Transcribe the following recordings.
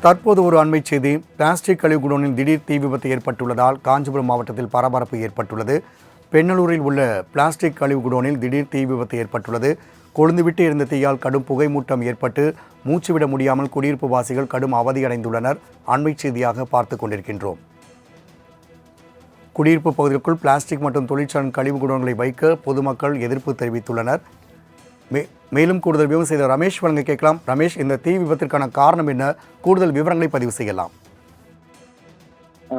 தற்போது ஒரு அண்மை செய்தி. பிளாஸ்டிக் கழிவு குடோனில் திடீர் தீ விபத்து ஏற்பட்டுள்ளதால் காஞ்சிபுரம் மாவட்டத்தில் பரபரப்பு ஏற்பட்டுள்ளது. பெண்ணலூரில் உள்ள பிளாஸ்டிக் கழிவு குடோனில் திடீர் தீ விபத்து ஏற்பட்டுள்ளது. கொழுந்துவிட்டு இருந்த தீயால் கடும் புகைமூட்டம் ஏற்பட்டு மூச்சுவிட முடியாமல் குடியிருப்பு வாசிகள் கடும் அவதியடைந்துள்ளனர். அண்மை செய்தியாக பார்த்து கொண்டிருக்கின்றோம். குடியிருப்பு பகுதிக்குள் பிளாஸ்டிக் மற்றும் தொழிற்சாலை கழிவு குடோன்களை வைக்க பொதுமக்கள் எதிர்ப்பு தெரிவித்துள்ளனர். மேலும் கூடுதல் விவரம் செய்த ரமேஷ் வழங்க கேட்கலாம். ரமேஷ், இந்த தீ விபத்திற்கான காரணம் என்ன? கூடுதல் விவரங்களை பதிவு செய்யலாம்.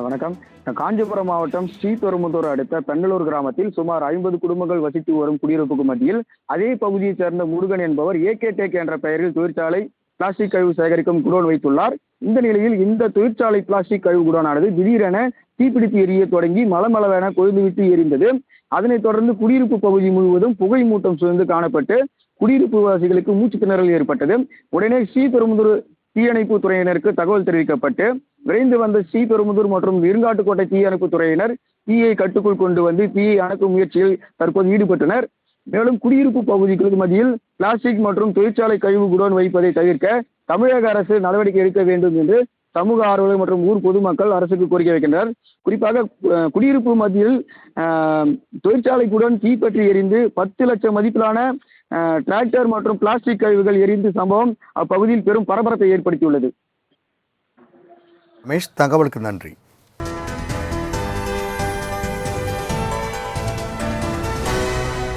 வணக்கம். காஞ்சிபுரம் மாவட்டம் ஸ்ரீபெரும்புதூர் அடுத்த பெண்ணலூர் கிராமத்தில் சுமார் 50 குடும்பங்கள் வசித்து வரும் குடியிருப்புக்கு மத்தியில் அதே பகுதியைச் சேர்ந்த முருகன் என்பவர் ஏகேடெக் என்ற பெயரில் தொழிற்சாலை பிளாஸ்டிக் கழிவு சேகரிக்கும் குடோன் வைத்துள்ளார். இந்த நிலையில் இந்த தொழிற்சாலை பிளாஸ்டிக் கழிவு குடோனானது திடீரென தீப்பிடித்து எரிய தொடங்கி மலமளவென கொழுந்துவிட்டு எரிந்தது. அதனைத் தொடர்ந்து குடியிருப்பு பகுதி முழுவதும் புகை மூட்டம் சூழ்ந்து காணப்பட்டு குடியிருப்பு வாசிகளுக்கு மூச்சு திணறல் ஏற்பட்டது. உடனே ஸ்ரீபெரும்புதூர் தீயணைப்பு துறையினருக்கு தகவல் தெரிவிக்கப்பட்டு விரைந்து வந்த ஸ்ரீபெரும்புதூர் மற்றும் இருங்காட்டுக்கோட்டை தீயணைப்பு துறையினர் தீயை கட்டுக்குள் கொண்டு வந்து தீயை அணைக்கும் முயற்சியில் தற்போது ஈடுபட்டனர். மேலும் குடியிருப்பு பகுதிகளுக்கு மத்தியில் பிளாஸ்டிக் மற்றும் தொழிற்சாலை கழிவு குடோன் வைப்பதை தவிர்க்க தமிழக அரசு நடவடிக்கை எடுக்க வேண்டும் என்று சமூக ஆர்வலர் மற்றும் ஊர் பொதுமக்கள் அரசுக்கு கோரிக்கை வைக்கின்றனர். குறிப்பாக குடியிருப்பு மத்தியில் தொழிற்சாலை குடோன் தீப்பற்றி எரிந்து 10 லட்சம் மதிப்பிலான டிராக்டர் மற்றும் பிளாஸ்டிக் கழிவுகள் எரிந்து சம்பவம் அப்பகுதியில் பெரும் பரபரப்பை ஏற்படுத்தியுள்ளது. ரமேஷ், தகவலுக்கு நன்றி.